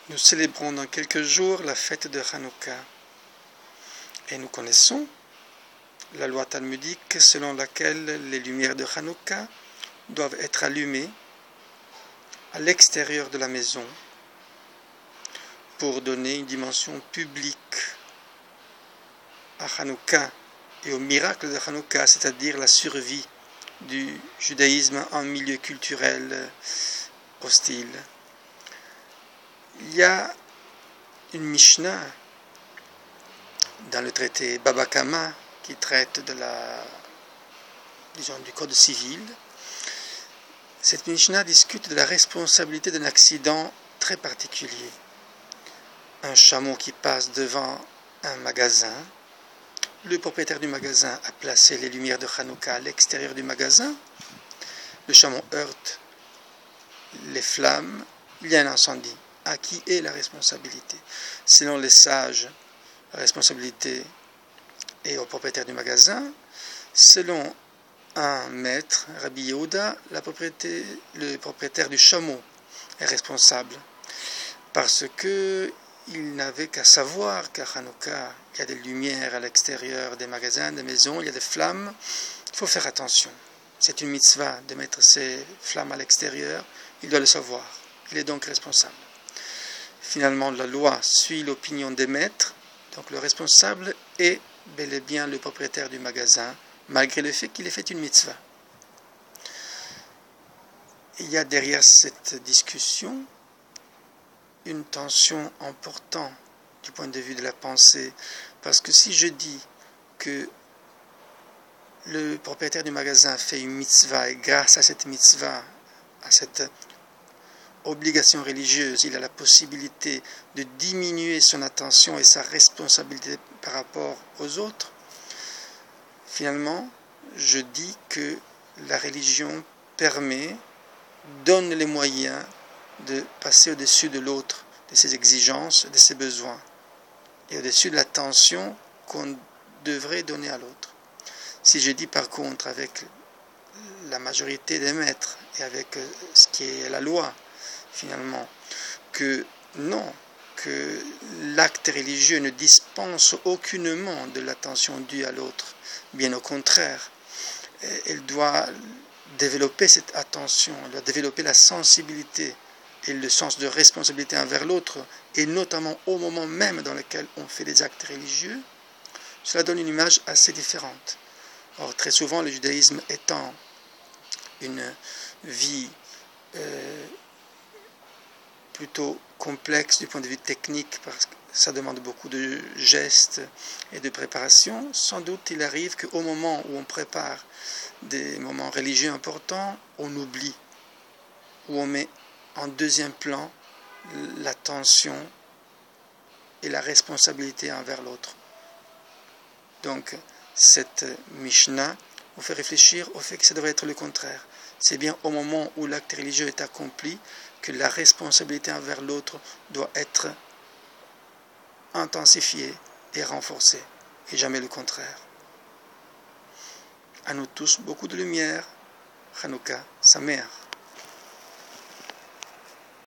Nous célébrons dans quelques jours la fête de Hanouka et nous connaissons la loi talmudique selon laquelle les lumières de Hanouka doivent être allumées à l'extérieur de la maison pour donner une dimension publique à Hanouka et au miracle de Hanouka, c'est-à-dire la survie du judaïsme en milieu culturel hostile. Il y a une Mishnah dans le traité Baba Kama qui traite de du code civil. Cette Mishnah discute de la responsabilité d'un accident très particulier. Un chameau qui passe devant un magasin. Le propriétaire du magasin a placé les lumières de Hanouka à l'extérieur du magasin. Le chameau heurte les flammes. Il y a un incendie. À qui est la responsabilité? Selon les sages, la responsabilité est au propriétaire du magasin. Selon un maître, Rabbi Yehuda, le propriétaire du chameau est responsable. Parce que il n'avait qu'à savoir qu'à Hanouka, il y a des lumières à l'extérieur des magasins, des maisons, il y a des flammes. Il faut faire attention. C'est une mitzvah de mettre ces flammes à l'extérieur. Il doit le savoir. Il est donc responsable. Finalement, la loi suit l'opinion des maîtres. Donc le responsable est bel et bien le propriétaire du magasin, malgré le fait qu'il ait fait une mitzvah. Il y a derrière cette discussion une tension importante du point de vue de la pensée, parce que si je dis que le propriétaire du magasin fait une mitzvah et grâce à cette mitzvah, à cette obligation religieuse, il a la possibilité de diminuer son attention et sa responsabilité par rapport aux autres, finalement, je dis que la religion donne les moyens de passer au-dessus de l'autre, de ses exigences, de ses besoins, et au-dessus de l'attention qu'on devrait donner à l'autre. Si je dis par contre avec la majorité des maîtres et avec ce qui est la loi, finalement, que non, que l'acte religieux ne dispense aucunement de l'attention due à l'autre, bien au contraire, elle doit développer cette attention, elle doit développer la sensibilité et le sens de responsabilité envers l'autre, et notamment au moment même dans lequel on fait des actes religieux, cela donne une image assez différente. Or, très souvent, le judaïsme étant une vie plutôt complexe du point de vue technique, parce que ça demande beaucoup de gestes et de préparation, sans doute il arrive qu'au moment où on prépare des moments religieux importants, on oublie, ou on met en deuxième plan l'attention et la responsabilité envers l'autre. Donc, cette Mishnah vous fait réfléchir au fait que ça devrait être le contraire. C'est bien au moment où l'acte religieux est accompli que la responsabilité envers l'autre doit être intensifiée et renforcée, et jamais le contraire. À nous tous, beaucoup de lumière. Hanouka Sameach.